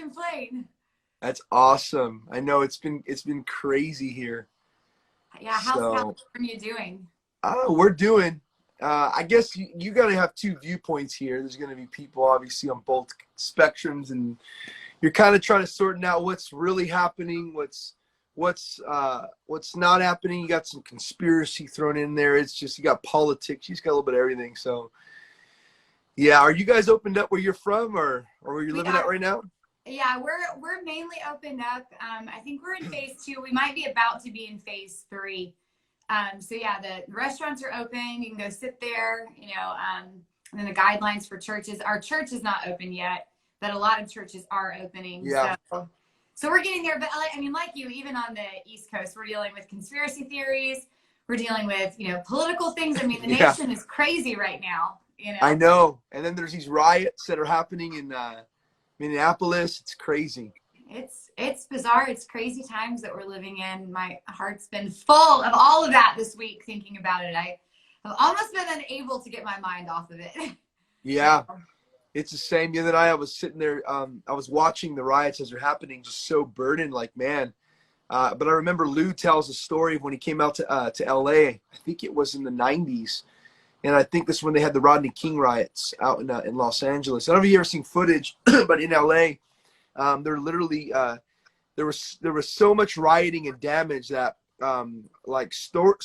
complain. That's awesome. I know it's been crazy here. Yeah, how's California doing? We're doing. I guess you got to have two viewpoints here. There's going to be people obviously on both spectrums, and you're kind of trying to sort out what's really happening, what's not happening. You got some conspiracy thrown in there. It's just, you got politics. You just got a little bit of everything. So yeah, are you guys opened up where you're from, or where you're living at right now? Yeah, we're mainly opened up. I think we're in phase 2. We might be about to be in phase 3. So yeah, the restaurants are open. You can go sit there, you know, and then the guidelines for churches. Our church is not open yet, but a lot of churches are opening. Yeah. So we're getting there. But I mean, like you, even on the East Coast, we're dealing with conspiracy theories. We're dealing with, you know, political things. I mean, the nation is crazy right now, you know. I know. And then there's these riots that are happening in Minneapolis. It's crazy. It's bizarre. It's crazy times that we're living in. My heart's been full of all of that this week thinking about it. I have almost been unable to get my mind off of it. Yeah. It's the same. The other night I was sitting there, I was watching the riots as they're happening, just so burdened, like, man. But I remember Lou tells a story of when he came out to LA. I think it was in the 90s. And I think this is when they had the Rodney King riots out in Los Angeles. I don't know if you've ever seen footage, but in LA, there literally there was so much rioting and damage that like store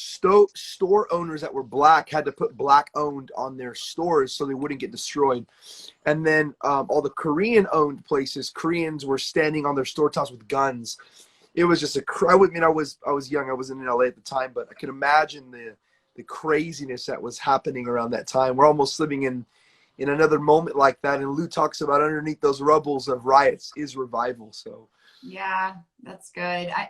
owners that were black had to put black owned on their stores so they wouldn't get destroyed. And then all the Korean owned places, Koreans were standing on their store tops with guns. It was just I was young, I wasn't in LA at the time, but I can imagine the craziness that was happening around that time. We're almost living in another moment like that. And Lou talks about underneath those rubbles of riots is revival. So yeah, that's good. I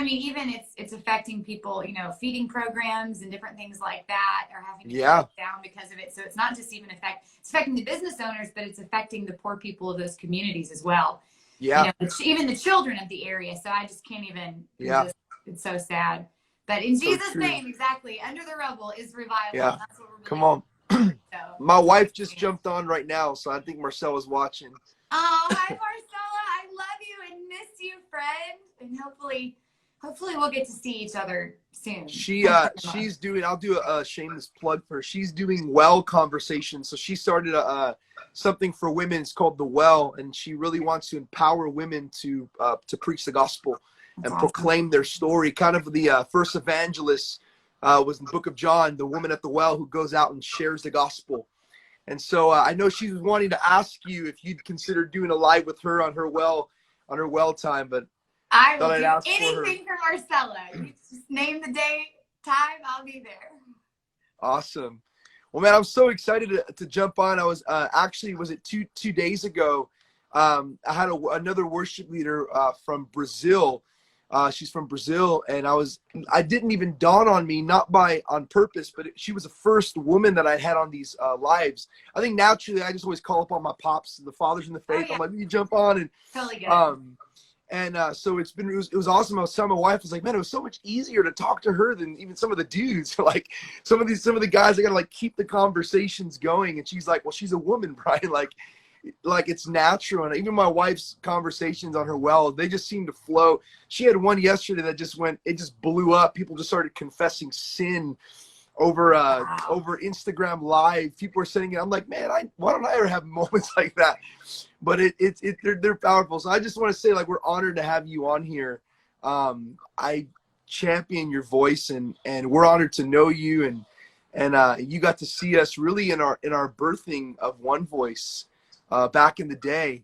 mean, even it's affecting people, you know, feeding programs and different things like that are having to shut down because of it. So it's not just even it's affecting the business owners, but it's affecting the poor people of those communities as well. Yeah. You know, even the children of the area. So I just can't even, it's so sad. But in Jesus' name, exactly, under the rubble is revival. Yeah. That's what we're Come on. so, My wife just jumped on right now, so I think Marcella's watching. Oh, hi, Marcella. I love you and miss you, friend. And hopefully we'll get to see each other soon. She's doing, I'll do a shameless plug for her. She's doing Well conversations. So she started something for women. It's called The Well, and she really wants to empower women to preach the gospel and proclaim their story. Kind of the first evangelist was in the book of John, the woman at the well who goes out and shares the gospel. And so I know she was wanting to ask you if you'd consider doing a live with her on her well time, but I will do anything for Marcella. You just name the day, time, I'll be there. Awesome. Well, man, I'm so excited to jump on. I was actually, was it two days ago? I had another worship leader from Brazil. She's from Brazil, and I didn't even dawn on me, not on purpose, but she was the first woman that I had on these lives. I think naturally I just always call up on my pops, the fathers in the faith. I'm like, you jump on, and totally good. So it was awesome. I was telling my wife, I was like, man, it was so much easier to talk to her than even some of the dudes. Like some of the guys, I gotta like keep the conversations going. And she's like, well, she's a woman, Brian. Like it's natural. And even my wife's conversations on her well, they just seem to flow. She had one yesterday that it just blew up. People just started confessing sin over Instagram Live. People were sending it. I'm like, man, why don't I ever have moments like that? But they're powerful. So I just want to say, like, we're honored to have you on here. I champion your voice, and we're honored to know you, and you got to see us really in our birthing of One Voice back in the day.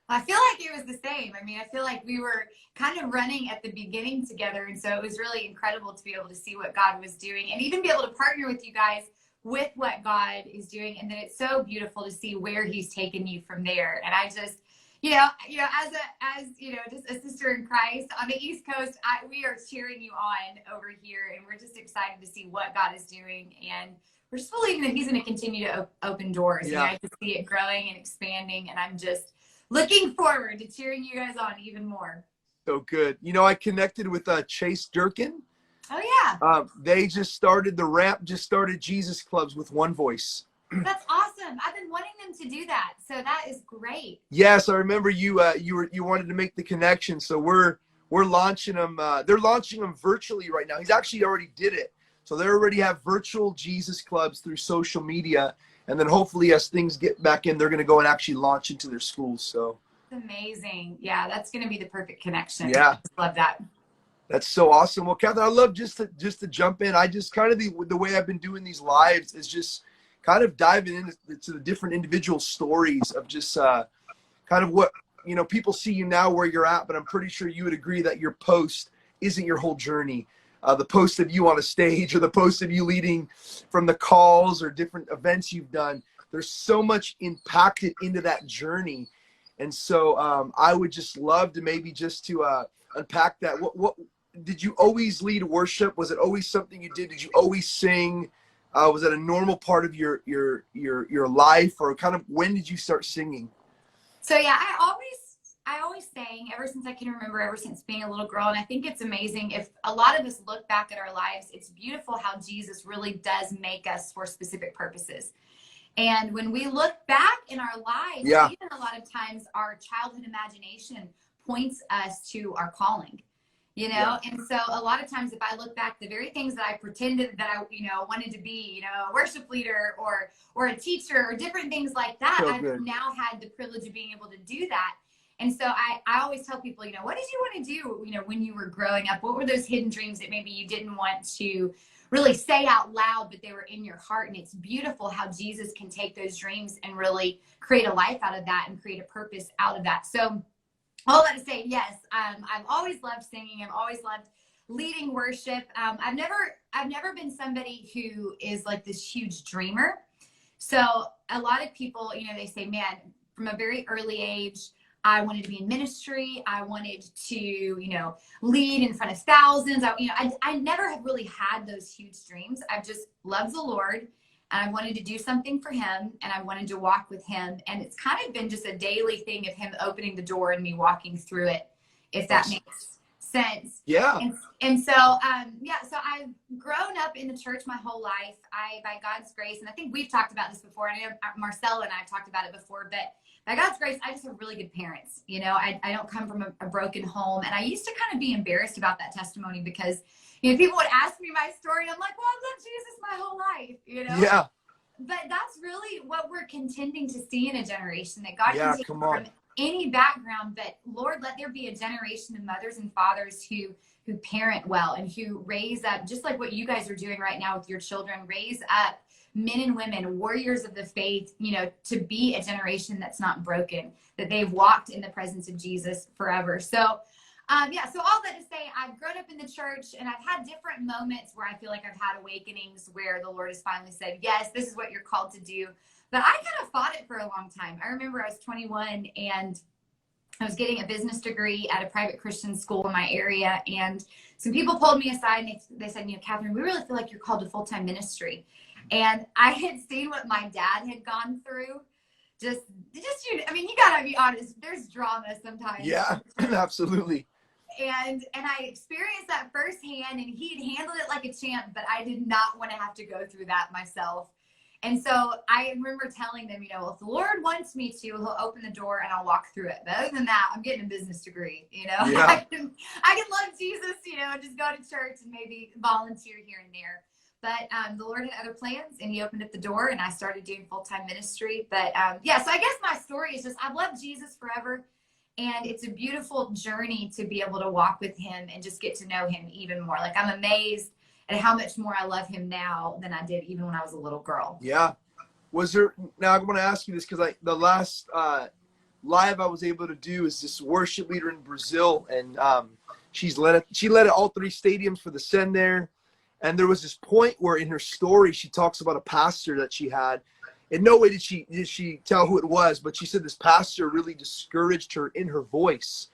I feel like it was the same. I mean, I feel like we were kind of running at the beginning together. And so it was really incredible to be able to see what God was doing and even be able to partner with you guys with what God is doing. And then it's so beautiful to see where he's taken you from there. And I just, as just a sister in Christ on the East Coast, we are cheering you on over here. And we're just excited to see what God is doing. And we're just believing that he's going to continue to open doors. Yeah. And I just see it growing and expanding. And I'm just looking forward to cheering you guys on even more. So good. I connected with Chase Durkin. Oh, yeah. They just started, the Ramp just started Jesus Clubs with One Voice. That's awesome. I've been wanting them to do that. So that is great. Yes, I remember you you wanted to make the connection. So we're launching them. They're launching them virtually right now. He's actually already did it. So they already have virtual Jesus clubs through social media. And then hopefully as things get back in, they're going to go and actually launch into their schools. So It's amazing. Yeah, that's going to be the perfect connection. Yeah. I just love that. That's so awesome. Well, Catherine, I love just to jump in. I just kind of the way I've been doing these lives is just kind of diving into the different individual stories of just kind of what, people see you now where you're at, but I'm pretty sure you would agree that your post isn't your whole journey. The post of you on a stage or the post of you leading from the calls or different events you've done, there's so much impacted into that journey. And so I would just love to maybe just to unpack that. What did you always lead worship? Was it always something you did? Did you always sing? Was it a normal part of your life, or kind of when did you start singing? So yeah, I always sang ever since I can remember, ever since being a little girl. And I think it's amazing if a lot of us look back at our lives, it's beautiful how Jesus really does make us for specific purposes. And when we look back in our lives, even a lot of times our childhood imagination points us to our calling. And so a lot of times if I look back, the very things that I pretended that I, wanted to be, a worship leader or a teacher or different things like that, I've now had the privilege of being able to do that. And so I always tell people, what did you want to do, when you were growing up? What were those hidden dreams that maybe you didn't want to really say out loud, but they were in your heart? And it's beautiful how Jesus can take those dreams and really create a life out of that and create a purpose out of that. So all that to say, yes, I've always loved singing. I've always loved leading worship. I've never been somebody who is like this huge dreamer. So a lot of people, they say, man, from a very early age, I wanted to be in ministry. I wanted to, lead in front of thousands. I never have really had those huge dreams. I've just loved the Lord. And I wanted to do something for him, and I wanted to walk with him. And it's kind of been just a daily thing of him opening the door and me walking through it, if that makes sense. Yeah. And so, so I've grown up in the church my whole life. By God's grace, and I think we've talked about this before. I know Marcella and I have talked about it before, but by God's grace, I just have really good parents. I don't come from a broken home. And I used to kind of be embarrassed about that testimony because people would ask me my story, and I'm like, well, I've loved Jesus my whole life, Yeah. But that's really what we're contending to see in a generation, that God can take from any background, but Lord, let there be a generation of mothers and fathers who parent well and who raise up, just like what you guys are doing right now with your children, raise up men and women, warriors of the faith, to be a generation that's not broken, that they've walked in the presence of Jesus forever. So so all that to say, I've grown up in the church, and I've had different moments where I feel like I've had awakenings where the Lord has finally said, yes, this is what you're called to do. But I kind of fought it for a long time. I remember I was 21 and I was getting a business degree at a private Christian school in my area. And some people pulled me aside and they said, Catherine, we really feel like you're called to full-time ministry. And I had seen what my dad had gone through. You gotta be honest, there's drama sometimes. Yeah, absolutely. And I experienced that firsthand, and he'd handled it like a champ, but I did not want to have to go through that myself. And so I remember telling them, if the Lord wants me to, he'll open the door and I'll walk through it. But other than that, I'm getting a business degree, Yeah. I can love Jesus, and just go to church and maybe volunteer here and there. But the Lord had other plans, and he opened up the door, and I started doing full-time ministry. But so I guess my story is just, I've loved Jesus forever. And it's a beautiful journey to be able to walk with him and just get to know him even more. Like, I'm amazed at how much more I love him now than I did even when I was a little girl. Yeah. Now I want to ask you this, because the last live I was able to do is this worship leader in Brazil, and she led all three stadiums for the Send there. And there was this point where in her story, she talks about a pastor that she had. In no way did she tell who it was, but she said this pastor really discouraged her in her voice.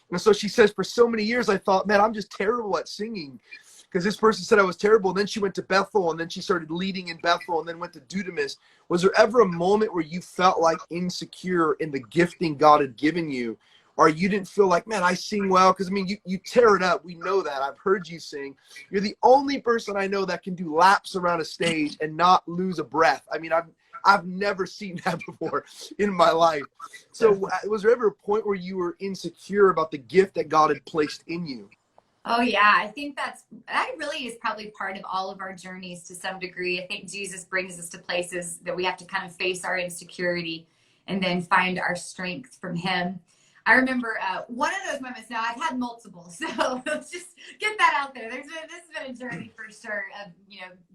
And so she says, for so many years, I thought, man, I'm just terrible at singing, because this person said I was terrible. And then she went to Bethel, and then she started leading in Bethel, and then went to Dunamis. Was there ever a moment where you felt like insecure in the gifting God had given you, or you didn't feel like, man, I sing well? Because, you tear it up. We know that. I've heard you sing. You're the only person I know that can do laps around a stage and not lose a breath. I've never seen that before in my life. So was there ever a point where you were insecure about the gift that God had placed in you? Oh yeah, I think that really is probably part of all of our journeys to some degree. I think Jesus brings us to places that we have to kind of face our insecurity and then find our strength from him. I remember one of those moments. Now I've had multiple, so let's just get that out there. This has been a journey for sure of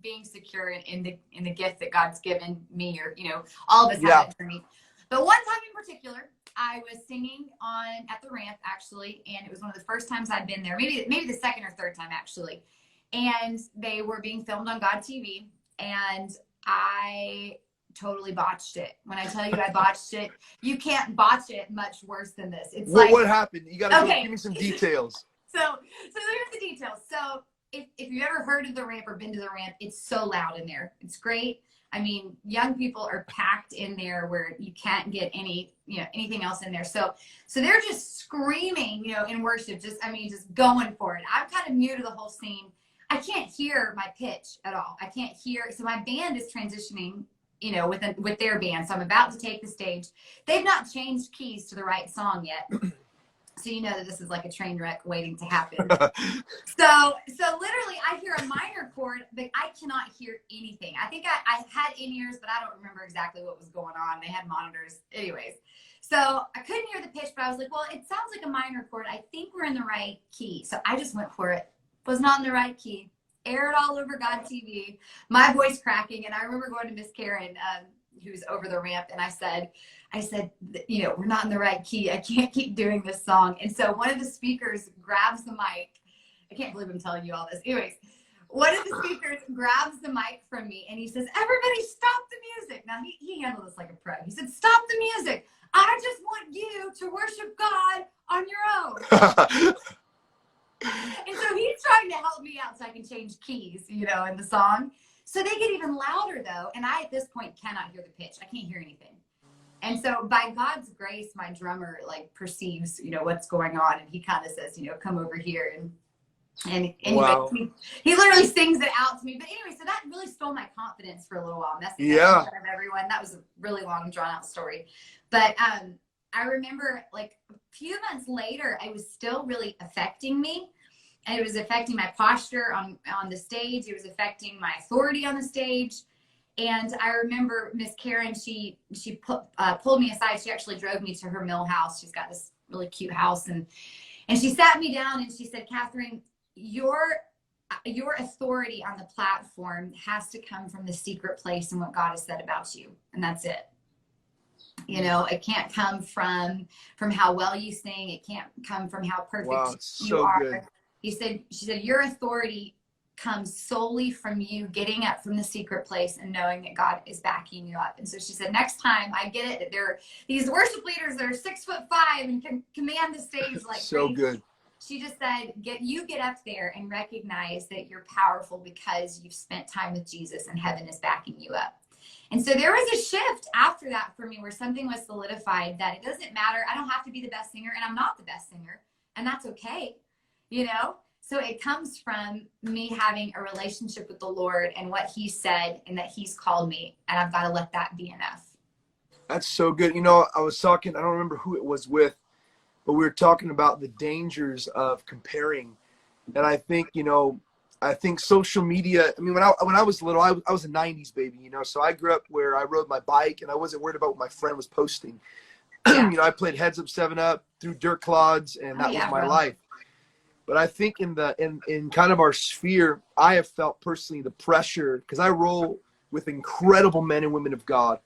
being secure in the gift that God's given me, or all of us have that journey. But one time in particular, I was singing at the ramp actually, and it was one of the first times I'd been there, maybe the second or third time actually, and they were being filmed on God TV, and I totally botched it. When I tell you I botched it, you can't botch it much worse than this. It's what happened? You gotta give me some details. So here's the details. So if you've ever heard of the ramp or been to the ramp, it's so loud in there. It's great. I mean, young people are packed in there where you can't get anything else in there. So they're just screaming, in worship, just going for it. I'm kind of new to the whole scene. I can't hear my pitch at all. I can't hear. So my band is transitioning, with their band. So I'm about to take the stage. They've not changed keys to the right song yet. So you know that this is like a train wreck waiting to happen. So literally I hear a minor chord, but I cannot hear anything. I think I had in-ears, but I don't remember exactly what was going on. They had monitors. Anyways. So I couldn't hear the pitch, but I was like, well, it sounds like a minor chord. I think we're in the right key. So I just went for it. Was not in the right key. Aired all over God TV. My voice cracking. And I remember going to Miss Karen, who's over the ramp, and I said, we're not in the right key. I can't keep doing this song. And so one of the speakers grabs the mic. I can't believe I'm telling you all this. Anyways, one of the speakers grabs the mic from me and he says, everybody stop the music. Now he handled this like a pro. He said, stop the music. I just want you to worship God on your own. And so he's trying to help me out so I can change keys, in the song. So they get even louder though. And I, at this point, cannot hear the pitch. I can't hear anything. And so by God's grace, my drummer perceives, what's going on. And he kind of says, come over here. And anyway, wow. He literally sings it out to me. But anyway, so that really stole my confidence for a little while. Messing in front of everyone. That was a really long, drawn out story. But I remember a few months later, it was still really affecting me. And it was affecting my posture on the stage. It was affecting my authority on the stage. And I remember Miss Karen, she pulled me aside. She actually drove me to her mill house. She's got this really cute house. And she sat me down and she said, Catherine, your authority on the platform has to come from the secret place and what God has said about you. And that's it. It can't come from how well you sing. It can't come from how perfect you are. Good. She said, your authority comes solely from you getting up from the secret place and knowing that God is backing you up. And so she said, next time I get it, that there are these worship leaders that are 6'5" and can command the stage like so crazy. Good. She just said, get up there and recognize that you're powerful because you've spent time with Jesus and heaven is backing you up. And so there was a shift after that for me where something was solidified that it doesn't matter. I don't have to be the best singer, and I'm not the best singer, and that's okay. So it comes from me having a relationship with the Lord and what he said and that he's called me, and I've got to let that be enough. That's so good. I was talking, I don't remember who it was with, but we were talking about the dangers of comparing. And I think, social media, when I was little, I was a 90s baby, so I grew up where I rode my bike and I wasn't worried about what my friend was posting. Yeah. I played Heads Up 7-Up, threw dirt clods, and that was my life. But I think in kind of our sphere, I have felt personally the pressure because I roll with incredible men and women of God.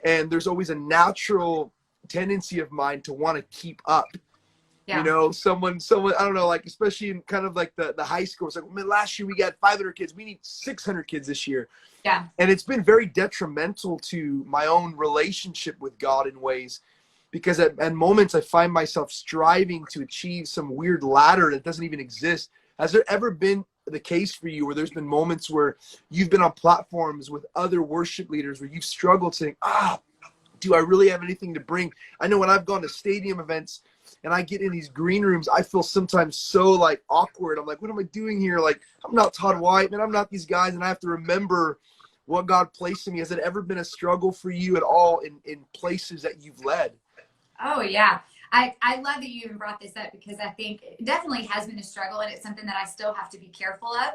And there's always a natural tendency of mine to want to keep up. Yeah. Someone, I don't know, especially in kind of the high school. It's man, last year we got 500 kids. We need 600 kids this year. Yeah. And it's been very detrimental to my own relationship with God in ways. Because at moments I find myself striving to achieve some weird ladder that doesn't even exist. Has there ever been the case for you where there's been moments where you've been on platforms with other worship leaders where you've struggled saying, do I really have anything to bring? I know when I've gone to stadium events and I get in these green rooms, I feel sometimes so awkward. I'm like, what am I doing here? I'm not Todd White, man. I'm not these guys. And I have to remember what God placed in me. Has it ever been a struggle for you at all in places that you've led? Oh yeah. I love that you even brought this up, because I think it definitely has been a struggle, and it's something that I still have to be careful of.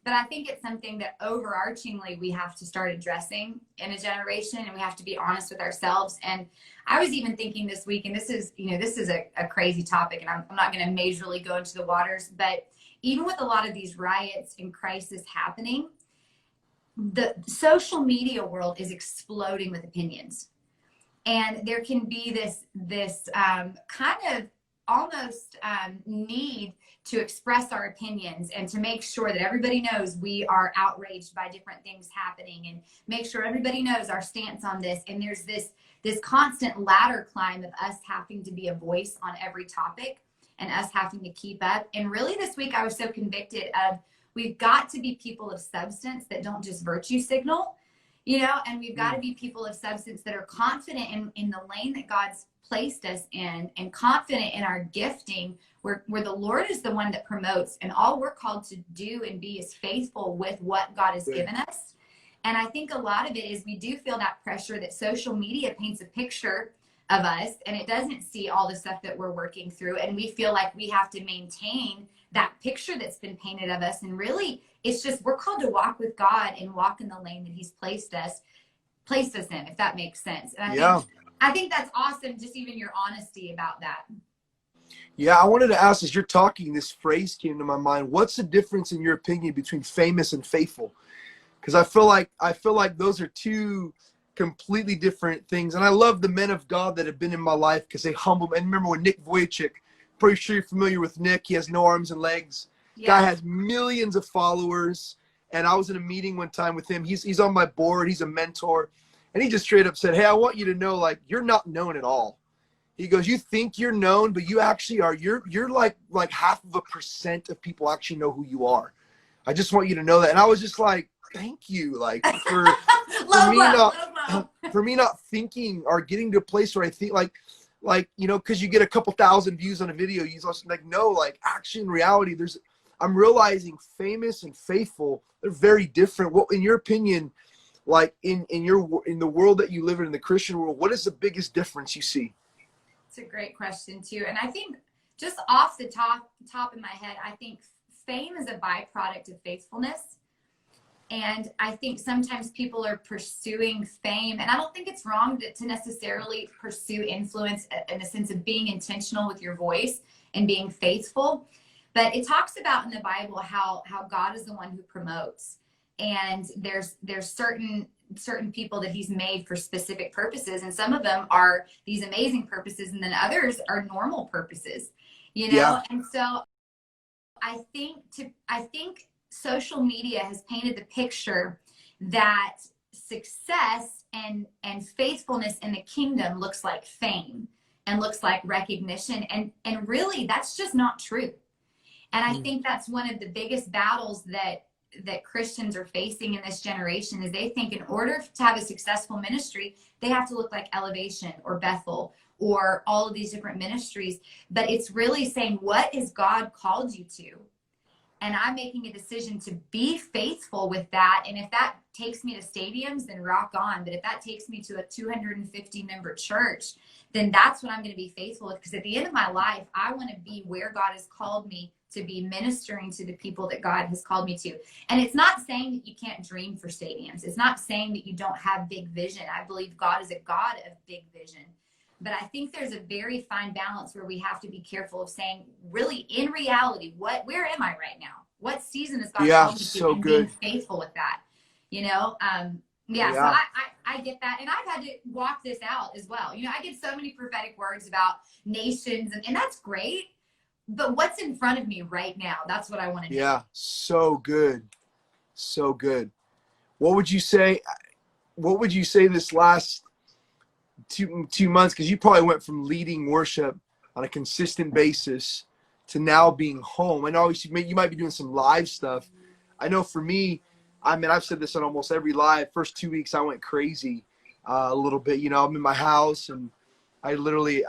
But I think it's something that overarchingly we have to start addressing in a generation, and we have to be honest with ourselves. And I was even thinking this week, and this is a crazy topic, and I'm not going to majorly go into the waters, but even with a lot of these riots and crisis happening, the social media world is exploding with opinions. And there can be this kind of almost need to express our opinions and to make sure that everybody knows we are outraged by different things happening, and make sure everybody knows our stance on this. And there's this constant ladder climb of us having to be a voice on every topic and us having to keep up. And really this week I was so convicted of, we've got to be people of substance that don't just virtue signal. And we've got to be people of substance that are confident in the lane that God's placed us in, and confident in our gifting, where the Lord is the one that promotes, and all we're called to do and be is faithful with what God has given us. And I think a lot of it is we do feel that pressure that social media paints a picture of us, and it doesn't see all the stuff that we're working through. And we feel like we have to maintain that picture that's been painted of us. And really, it's just, we're called to walk with God and walk in the lane that he's placed us in, if that makes sense. And I think that's awesome, just even your honesty about that. Yeah, I wanted to ask, as you're talking, this phrase came to my mind. What's the difference, in your opinion, between famous and faithful? Because I feel like those are two completely different things. And I love the men of God that have been in my life, because they humble me. And remember when Nick Vujicic, pretty sure you're familiar with Nick. He has no arms and legs. Yeah. Guy has millions of followers. And I was in a meeting one time with him. He's on my board. He's a mentor. And he just straight up said, "Hey, I want you to know, like, you're not known at all." He goes, "You think you're known, but you actually are. You're like 0.5% of people actually know who you are. I just want you to know that." And I was just like, thank you, like, for me not thinking or getting to a place where I think like because you get a couple thousand views on a video, you also like, no, like, actually in reality, I'm realizing famous and faithful, they're very different. What, in your opinion, like in the world that you live in the Christian world, what is the biggest difference you see? It's a great question too. And I think just off the top of my head, I think fame is a byproduct of faithfulness. And I think sometimes people are pursuing fame, and I don't think it's wrong to necessarily pursue influence in the sense of being intentional with your voice and being faithful. But it talks about in the Bible how God is the one who promotes. And there's certain people that he's made for specific purposes, and some of them are these amazing purposes, and then others are normal purposes, Yeah. And so I think social media has painted the picture that success and faithfulness in the kingdom looks like fame and looks like recognition, and really that's just not true. And I think that's one of the biggest battles that Christians are facing in this generation, is they think in order to have a successful ministry, they have to look like Elevation or Bethel or all of these different ministries. But it's really saying, what has God called you to? And I'm making a decision to be faithful with that. And if that takes me to stadiums, then rock on. But if that takes me to a 250 member church, then that's what I'm going to be faithful with. Because at the end of my life, I want to be where God has called me to be, ministering to the people that God has called me to. And it's not saying that you can't dream for stadiums. It's not saying that you don't have big vision. I believe God is a God of big vision. But I think there's a very fine balance where we have to be careful of saying, really, in reality, where am I right now? What season is God called me to? And being faithful with that, So I get that. And I've had to walk this out as well. I get so many prophetic words about nations, and that's great. But what's in front of me right now? That's what I want to do. Yeah, so good. So good. What would you say this last two months, because you probably went from leading worship on a consistent basis to now being home. I know you might be doing some live stuff. I know for me, I've said this on almost every live. First 2 weeks, I went crazy a little bit. I'm in my house, and I literally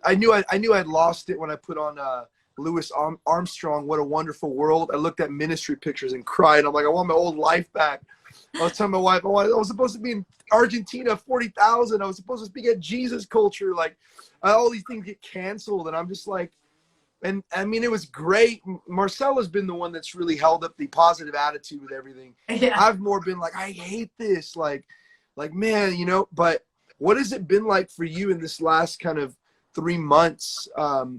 I knew I'd lost it when I put on Louis Armstrong, What a Wonderful World. I looked at ministry pictures and cried. I'm like, I want my old life back. I was telling my wife, oh, I was supposed to be in Argentina, 40,000. I was supposed to speak at Jesus Culture. Like, all these things get canceled. And I'm just like, and I mean, it was great. Marcella's been the one that's really held up the positive attitude with everything. Yeah. I've more been like, I hate this. Like, man, you know, but what has it been like for you in this last kind of 3 months,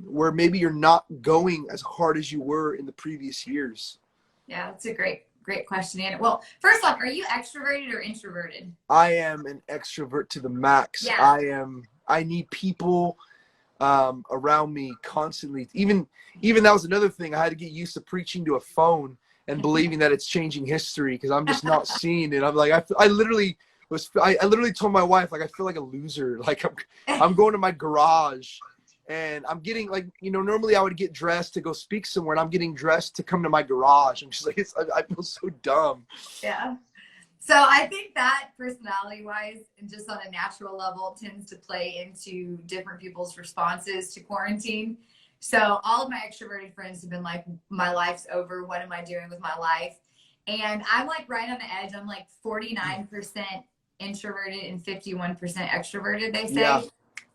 where maybe you're not going as hard as you were in the previous years? Yeah, that's a great question, Anna. Well, first off, are you extroverted or introverted? I am an extrovert to the max. Yeah. I need people around me constantly. Even that was another thing. I had to get used to preaching to a phone and believing that it's changing history, because I'm just not seeing it. I'm like, I literally told my wife, like, I feel like a loser. Like, I'm going to my garage and I'm getting, like, you know, normally I would get dressed to go speak somewhere, and I'm getting dressed to come to my garage. I'm just like, I feel so dumb. Yeah. So I think that personality-wise and just on a natural level tends to play into different people's responses to quarantine. So all of my extroverted friends have been like, my life's over. What am I doing with my life? And I'm like right on the edge. I'm like 49% introverted and 51% extroverted, they say.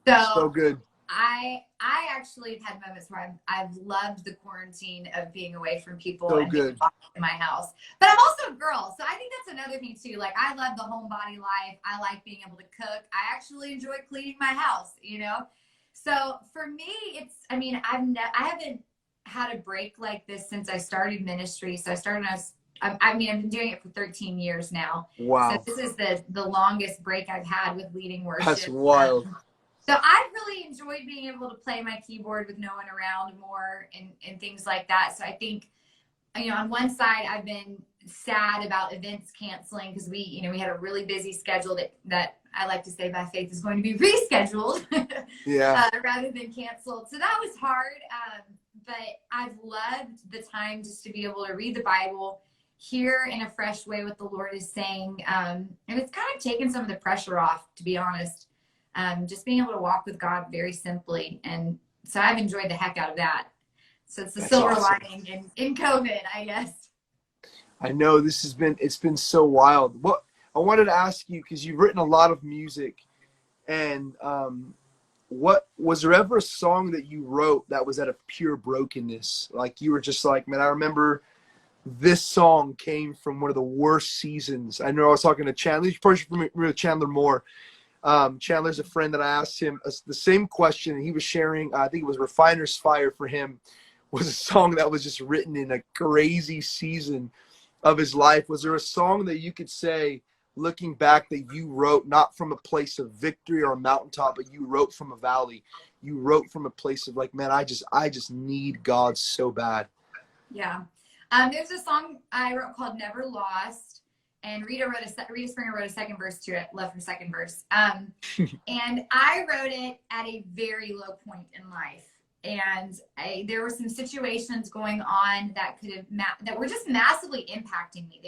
Yeah. So good. I actually have had moments where I've loved the quarantine of being away from people so and good. being locked in my house. But I'm also a girl, so I think that's another thing too. Like, I love the homebody life. I like being able to cook. I actually enjoy cleaning my house, you know? So for me, I haven't had a break like this since I started ministry. So I've been doing it for 13 years now. Wow. So this is the longest break I've had with leading worship. That's wild. So I've really enjoyed being able to play my keyboard with no one around more and things like that. So I think, you know, on one side, I've been sad about events canceling because we had a really busy schedule that I like to say by faith is going to be rescheduled rather than canceled. So that was hard. But I've loved the time just to be able to read the Bible, hear in a fresh way what the Lord is saying. And it's kind of taken some of the pressure off, to be honest. Just being able to walk with God very simply. And so I've enjoyed the heck out of that. So it's the silver lining in COVID, I guess. I know it's been so wild. What I wanted to ask you, because you've written a lot of music, and what was there ever a song that you wrote that was out of pure brokenness? Like, you were just like, man, I remember this song came from one of the worst seasons. I know I was talking to Chandler. You're probably familiar with Chandler Moore. Chandler's a friend that I asked him the same question, and he was sharing, I think it was Refiner's Fire for him, was a song that was just written in a crazy season of his life. Was there a song that you could say, looking back, that you wrote not from a place of victory or a mountaintop, but you wrote from a valley? You wrote from a place of like, man, I just need God so bad. Yeah. There's a song I wrote called Never Lost. And Rita Springer wrote a second verse to it. Love her second verse. And I wrote it at a very low point in life. And there were some situations going on that that were just massively impacting me.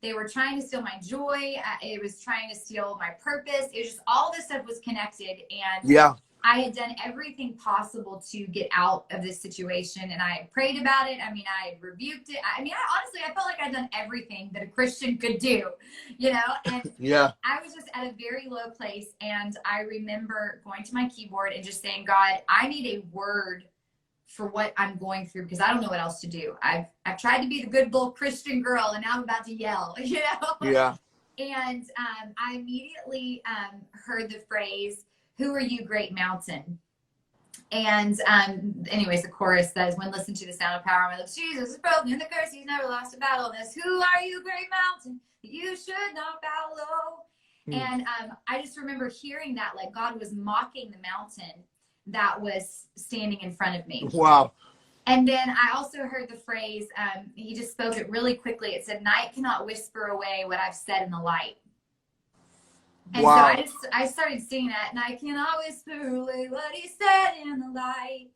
They were trying to steal my joy. It was trying to steal my purpose. It was just, all this stuff was connected. And I had done everything possible to get out of this situation, and I prayed about it. I mean, I rebuked it. I honestly felt like I'd done everything that a Christian could do, you know? And I was just at a very low place. And I remember going to my keyboard and just saying, God, I need a word for what I'm going through, because I don't know what else to do. I've tried to be the good little Christian girl, and now I'm about to yell, you know? Yeah. And I immediately heard the phrase, "Who are you, great mountain?" And anyways, the chorus says, "When listen to the sound of power, my lips, Jesus is broken in the curse, he's never lost a battle. This, who are you, great mountain, that you should not bow low?" And I just remember hearing that, like God was mocking the mountain that was standing in front of me. Wow. And then I also heard the phrase, he just spoke it really quickly. It said, "Night cannot whisper away what I've said in the light." And so I started singing that, "And I cannot whisper away what he said in the light."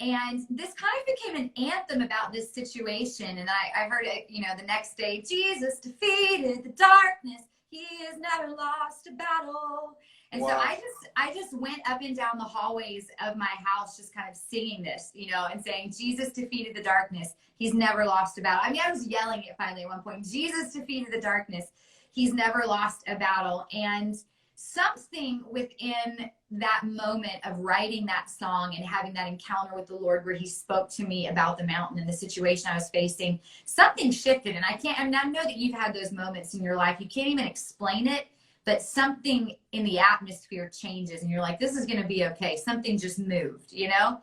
And this kind of became an anthem about this situation. And I heard it, you know, the next day, "Jesus defeated the darkness. He has never lost a battle." And so I just went up and down the hallways of my house, just kind of singing this, you know, and saying, "Jesus defeated the darkness. He's never lost a battle." I mean, I was yelling it finally at one point, "Jesus defeated the darkness. he's never lost a battle. And something within that moment of writing that song and having that encounter with the Lord where he spoke to me about the mountain and the situation I was facing, something shifted. And I know that you've had those moments in your life. You can't even explain it, but something in the atmosphere changes and you're like, this is going to be okay. Something just moved, you know?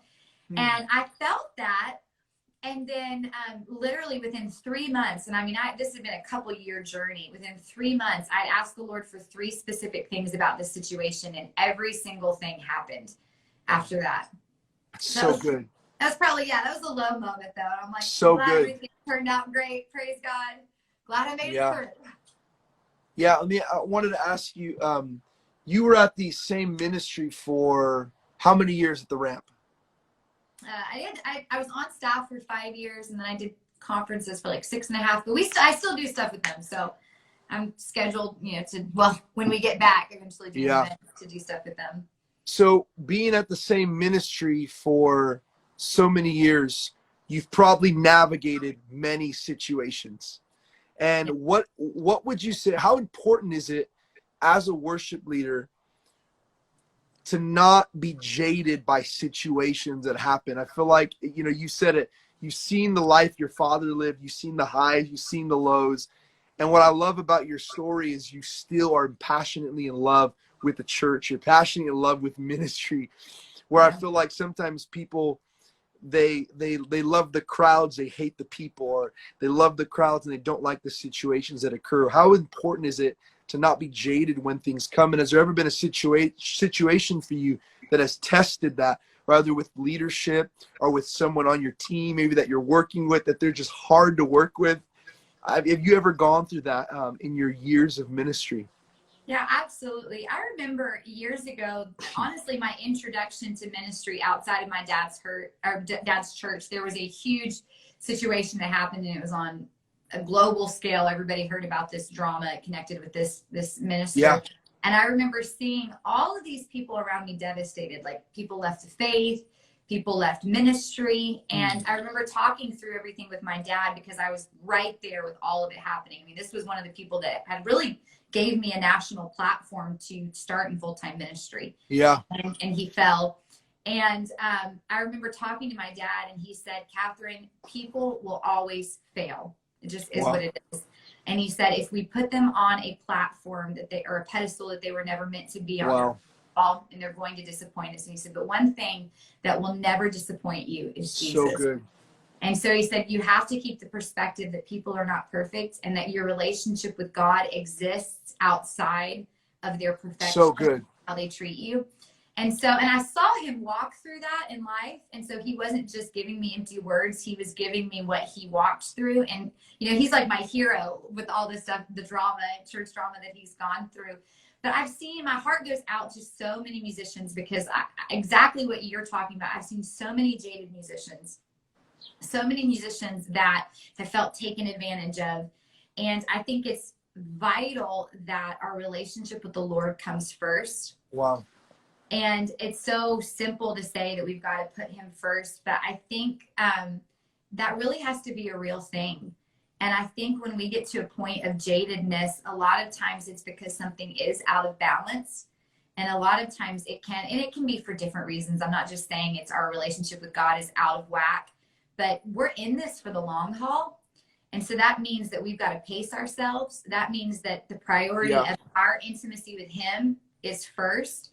And I felt that. And then literally within 3 months, and I mean, this has been a couple-year journey. Within 3 months, I'd asked the Lord for 3 specific things about this situation, and every single thing happened after that. So good. That was probably, that was a low moment, though. I'm like, so glad good. everything turned out great. Praise God. Glad I made it through. Yeah, I wanted to ask you, you were at the same ministry for how many years at the Ramp? I was on staff for 5 years, and then I did conferences for like 6.5. But I still do stuff with them, so I'm scheduled, when we get back, eventually to do stuff with them. So being at the same ministry for so many years, you've probably navigated many situations. And what would you say? How important is it as a worship leader to not be jaded by situations that happen? I feel like, you said it, you've seen the life your father lived, you've seen the highs, you've seen the lows. And what I love about your story is you still are passionately in love with the church. You're passionately in love with ministry, where I feel like sometimes people, they love the crowds, they hate the people, or they love the crowds and they don't like the situations that occur. How important is it to not be jaded when things come? And has there ever been a situation for you that has tested that, rather with leadership or with someone on your team, maybe that you're working with, that they're just hard to work with? Have you ever gone through that in your years of ministry? Yeah, absolutely. I remember years ago, honestly, my introduction to ministry outside of my dad's church, there was a huge situation that happened, and it was on a global scale. Everybody heard about this drama connected with this minister. Yeah. And I remember seeing all of these people around me devastated, like people left the faith, people left ministry. And I remember talking through everything with my dad because I was right there with all of it happening. I mean, this was one of the people that had really gave me a national platform to start in full-time ministry. Yeah. And he fell. And I remember talking to my dad, and he said, Catherine, people will always fail. It just is what it is. And he said, if we put them on a platform or a pedestal that they were never meant to be on, and they're going to disappoint us. And he said, but one thing that will never disappoint you is Jesus. So good. And so he said, you have to keep the perspective that people are not perfect and that your relationship with God exists outside of their perfection. So good. How they treat you. And I saw him walk through that in life. And so he wasn't just giving me empty words. He was giving me what he walked through. And, he's like my hero with all this stuff, the drama, church drama that he's gone through. But I've seen, my heart goes out to so many musicians because exactly what you're talking about. I've seen so many jaded musicians, so many musicians that have felt taken advantage of. And I think it's vital that our relationship with the Lord comes first. Wow. And it's so simple to say that we've got to put him first, but I think that really has to be a real thing. And I think when we get to a point of jadedness, a lot of times it's because something is out of balance. And a lot of times it can be for different reasons. I'm not just saying it's our relationship with God is out of whack, but we're in this for the long haul. And so that means that we've got to pace ourselves. That means that the priority of our intimacy with him is first.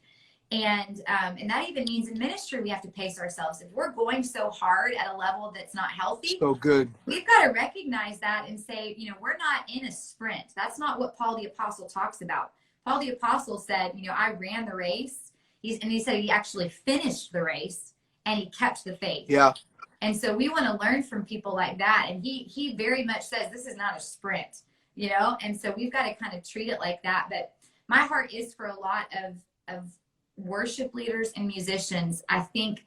And that even means in ministry, we have to pace ourselves. If we're going so hard at a level that's not healthy, so good, we've got to recognize that and say, we're not in a sprint. That's not what Paul the Apostle talks about. Paul the Apostle said, I ran the race. He said he actually finished the race and he kept the faith. Yeah. And so we want to learn from people like that. And he very much says this is not a sprint, and so we've got to kind of treat it like that. But my heart is for a lot of worship leaders and musicians. I think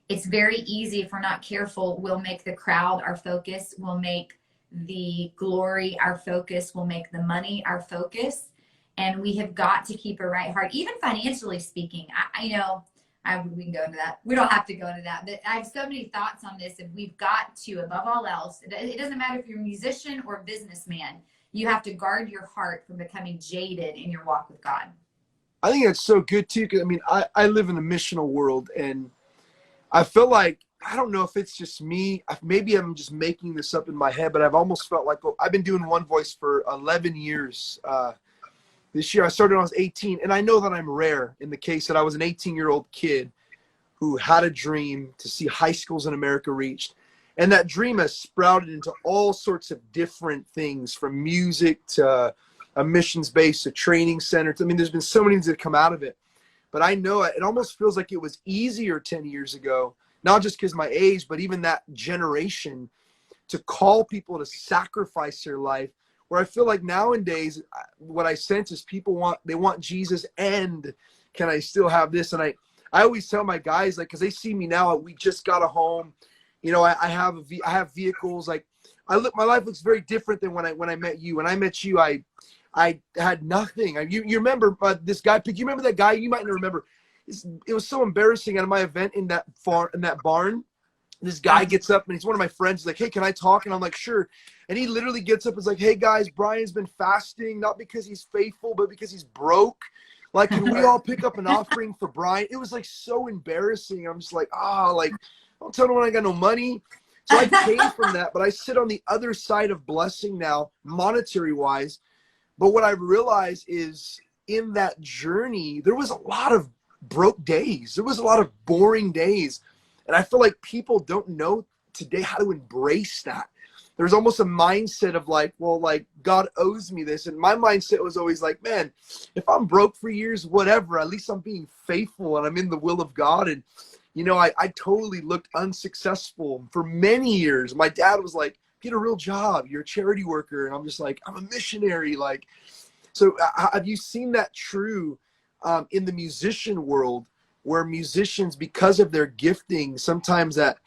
it's very easy, if we're not careful, we'll make the crowd our focus, we'll make the glory our focus, we'll make the money our focus. And we have got to keep a right heart, even financially speaking. We can go into that. We don't have to go into that, but I have so many thoughts on this. And we've got to, above all else, it doesn't matter if you're a musician or a businessman, you have to guard your heart from becoming jaded in your walk with God. I think that's so good too. 'Cause I mean, I live in a missional world, and I feel like, I don't know if it's just me, maybe I'm just making this up in my head, but I've almost felt like, well, I've been doing One Voice for 11 years. This year I started when I was 18, and I know that I'm rare in the case that I was an 18-year-old kid who had a dream to see high schools in America reached. And that dream has sprouted into all sorts of different things, from music to a missions base to training centers. I mean, there's been so many things that come out of it. But I know it almost feels like it was easier 10 years ago, not just because my age, but even that generation, to call people to sacrifice their life. Where I feel like nowadays, what I sense is people want Jesus, and can I still have this? And I always tell my guys, like, because they see me now, we just got a home, you know, I have vehicles. Like, my life looks very different than when I met you. When I met you, I had nothing. You remember this guy? You remember that guy? You might not remember. It was so embarrassing at my event in that barn. This guy gets up, and he's one of my friends. He's like, "Hey, can I talk?" And I'm like, "Sure." And he literally gets up and is like, "Hey guys, Brian's been fasting, not because he's faithful, but because he's broke. Like, can we all pick up an offering for Brian?" It was like so embarrassing. I'm just like, like, don't tell anyone I got no money. So I came from that, but I sit on the other side of blessing now, monetary wise. But what I realized is, in that journey, there was a lot of broke days. There was a lot of boring days. And I feel like people don't know today how to embrace that. There's almost a mindset of like, well, like, God owes me this. And my mindset was always like, man, if I'm broke for years, whatever, at least I'm being faithful and I'm in the will of God. And, you know, I totally looked unsuccessful for many years. My dad was like, get a real job. You're a charity worker. And I'm just like, I'm a missionary. Like, so have you seen that true in the musician world, where musicians, because of their gifting, sometimes that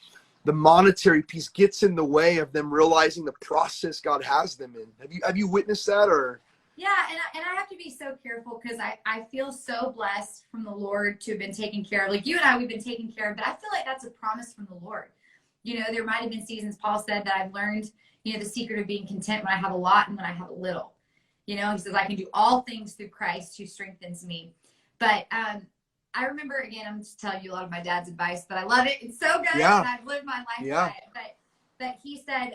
the monetary piece gets in the way of them realizing the process God has them in? Have you witnessed that? Or Yeah, and I have to be so careful, because I feel so blessed from the Lord to have been taken care of. Like you and I, we've been taken care of, but I feel like that's a promise from the Lord. You know, there might have been seasons, Paul said, that I've learned, you know, the secret of being content when I have a lot and when I have a little. You know, he says, I can do all things through Christ who strengthens me. But I remember, again, I'm just telling you a lot of my dad's advice, but I love it. It's so good. Yeah. And I've lived my life by it. But he said,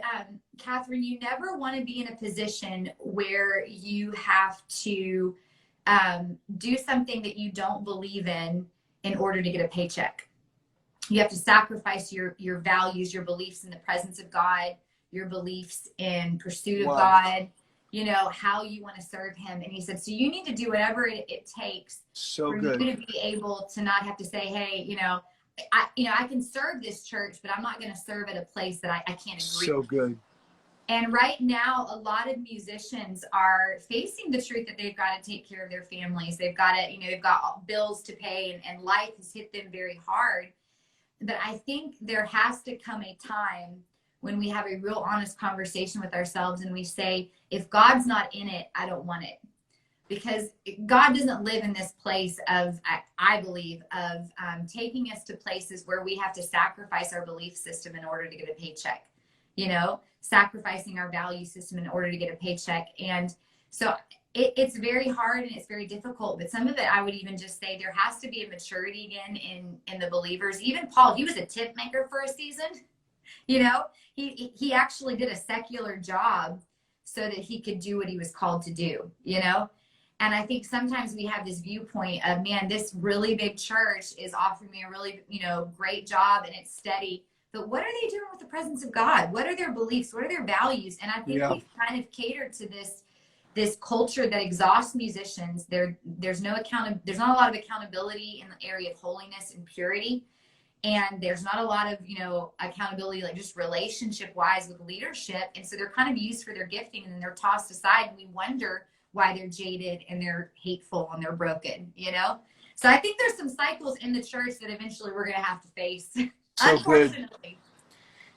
Catherine, you never want to be in a position where you have to do something that you don't believe in order to get a paycheck. You have to sacrifice your values, your beliefs in the presence of God, your beliefs in pursuit of God, you know, how you want to serve him. And he said, so you need to do whatever it takes for you to be able to not have to say, hey, I can serve this church, but I'm not going to serve at a place that I can't agree. So good. And right now, a lot of musicians are facing the truth that they've got to take care of their families. They've got to, they've got bills to pay, and life has hit them very hard. But I think there has to come a time when we have a real honest conversation with ourselves and we say, if God's not in it, I don't want it. Because God doesn't live in this place of, I believe, of taking us to places where we have to sacrifice our belief system in order to get a paycheck, sacrificing our value system in order to get a paycheck. And so it's very hard and it's very difficult. But some of it, I would even just say, there has to be a maturity again in the believers. Even Paul, he was a tip maker for a season. He actually did a secular job so that he could do what he was called to do, And I think sometimes we have this viewpoint of, man, this really big church is offering me a really, great job and it's steady. But what are they doing with the presence of God? What are their beliefs? What are their values? And I think we've kind of catered to this culture that exhausts musicians. There's not a lot of accountability in the area of holiness and purity. And there's not a lot of, accountability, like just relationship wise with leadership. And so they're kind of used for their gifting and then they're tossed aside. And we wonder why they're jaded and they're hateful and they're broken, So I think there's some cycles in the church that eventually we're going to have to face. So unfortunately. Good.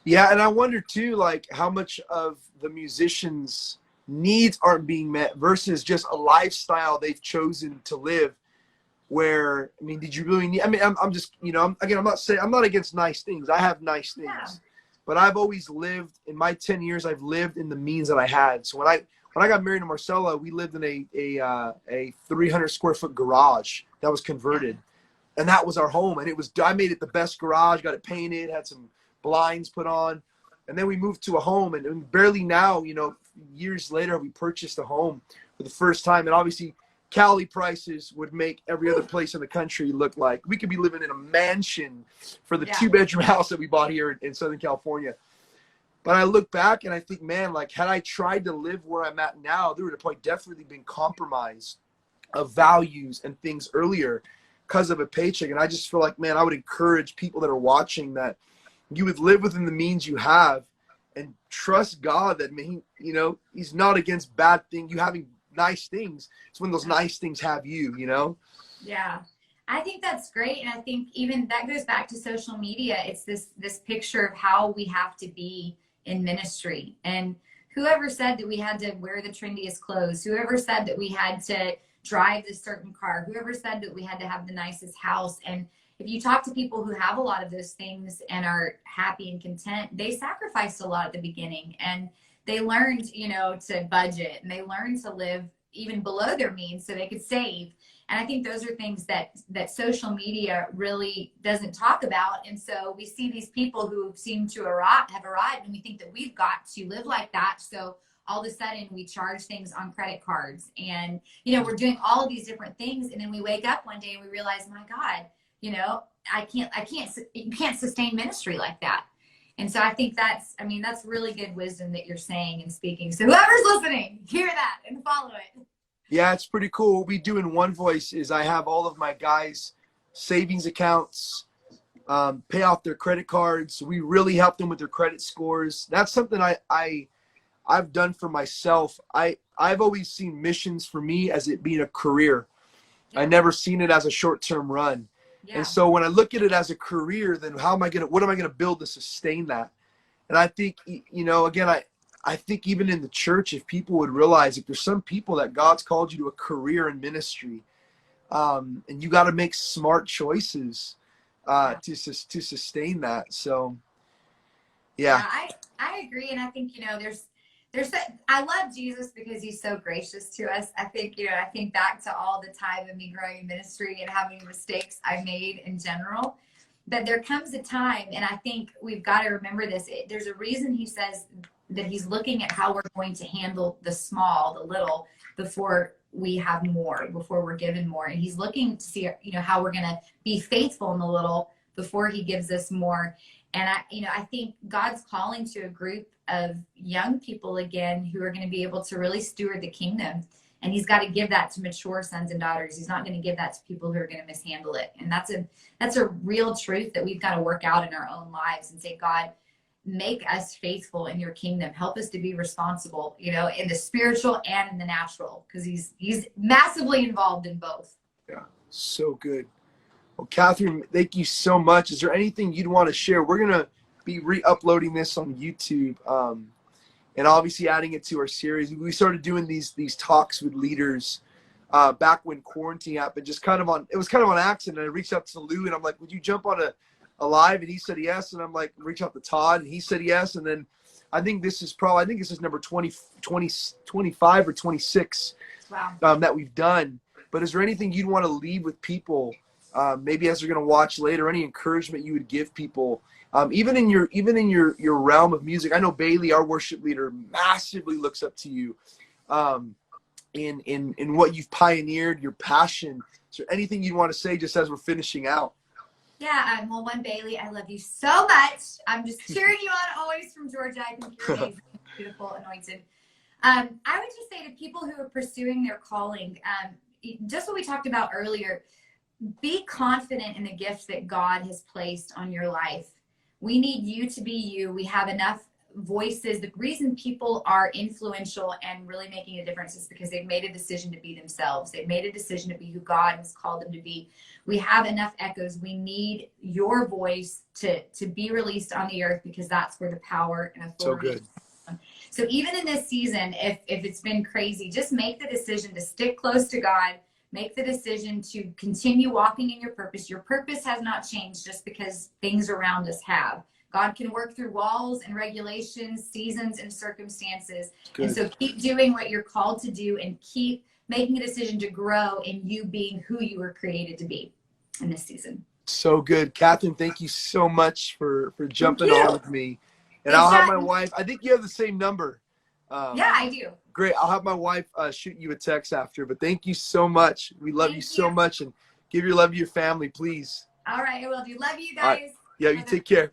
Yeah. And I wonder too, like how much of the musicians' needs aren't being met versus just a lifestyle they've chosen to live. Where, did you really need, I'm just, I'm not saying, I'm not against nice things. I have nice things, but I've always lived, in my 10 years, I've lived in the means that I had. So when I got married to Marcella, we lived in a 300 square foot garage that was converted. And that was our home. And I made it the best garage, got it painted, had some blinds put on. And then we moved to a home, and barely now, years later, we purchased a home for the first time. And obviously Cali prices would make every other place in the country look like we could be living in a mansion for the 2-bedroom house that we bought here in Southern California. But I look back and I think, man, like, had I tried to live where I'm at now, there would have probably definitely been compromise of values and things earlier because of a paycheck. And I just feel like, man, I would encourage people that are watching that you would live within the means you have and trust God that, he's not against bad things. You having nice things. It's when those nice things have you, Yeah. I think that's great. And I think even that goes back to social media. It's this picture of how we have to be in ministry. And whoever said that we had to wear the trendiest clothes, whoever said that we had to drive this certain car, whoever said that we had to have the nicest house. And if you talk to people who have a lot of those things and are happy and content, they sacrificed a lot at the beginning, and they learned, to budget, and they learned to live even below their means so they could save. And I think those are things that social media really doesn't talk about. And so we see these people who seem to have arrived, and we think that we've got to live like that. So all of a sudden we charge things on credit cards, and, we're doing all of these different things. And then we wake up one day and we realize, my God, you can't sustain ministry like that. And so I think that's really good wisdom that you're saying and speaking. So whoever's listening, hear that and follow it. Yeah, it's pretty cool. What we do in One Voice is I have all of my guys' savings accounts, pay off their credit cards. We really help them with their credit scores. That's something I've done for myself. I've always seen missions for me as it being a career. I never seen it as a short-term run. Yeah. And so when I look at it as a career, then what am I going to build to sustain that? And I think, again, I think even in the church, if people would realize if there's some people that God's called you to a career in ministry, and you got to make smart choices to sustain that. So, yeah. I agree. And I think, I love Jesus because he's so gracious to us. I think back to all the time of me growing in ministry and how many mistakes I made in general, that there comes a time, and I think we've got to remember this. There's a reason he says that he's looking at how we're going to handle the small, the little, before we have more, before we're given more. And he's looking to see, how we're going to be faithful in the little before he gives us more. And I think God's calling to a group of young people again who are going to be able to really steward the kingdom. And he's got to give that to mature sons and daughters. He's not going to give that to people who are going to mishandle it. And that's a real truth that we've got to work out in our own lives and say, God, make us faithful in your kingdom. Help us to be responsible, in the spiritual and in the natural, because he's massively involved in both. Yeah, so good. Well, Catherine, thank you so much. Is there anything you'd want to share? We're going to be re-uploading this on YouTube, and obviously adding it to our series. We started doing these talks with leaders back when quarantine happened, it was kind of on accident. I reached out to Lou and I'm like, would you jump on a live? And he said yes. And I'm like, reach out to Todd, and he said yes. And then I think this is number 20, 25 or 26 that we've done. But is there anything you'd want to leave with people, maybe as they're going to watch later, any encouragement you would give people, even in your realm of music? I know Bailey, our worship leader, massively looks up to you in what you've pioneered, your passion. Is there anything you'd want to say just as we're finishing out? Yeah, well, Bailey, I love you so much. I'm just cheering you on always from Georgia. I think you're amazing, beautiful, anointed. I would just say to people who are pursuing their calling, just what we talked about earlier, be confident in the gift that God has placed on your life. We need you to be you. We have enough voices. The reason people are influential and really making a difference is because they've made a decision to be themselves. They've made a decision to be who God has called them to be. We have enough echoes. We need your voice to be released on the earth, because that's where the power and authority is. So even in this season, if it's been crazy, just make the decision to stick close to God. Make the decision to continue walking in your purpose. Your purpose has not changed just because things around us have. God can work through walls and regulations, seasons and circumstances. Good. And so keep doing what you're called to do and keep making a decision to grow in you being who you were created to be in this season. So good. Catherine, thank you so much for jumping on with me. And Good I'll have chat. my wife, I think you have the same number. Yeah, I do. Great. I'll have my wife shoot you a text after, but thank you so much. We love you so much, and give your love to your family, please. All right, I will do. Love you All right. guys. Yeah, you take care.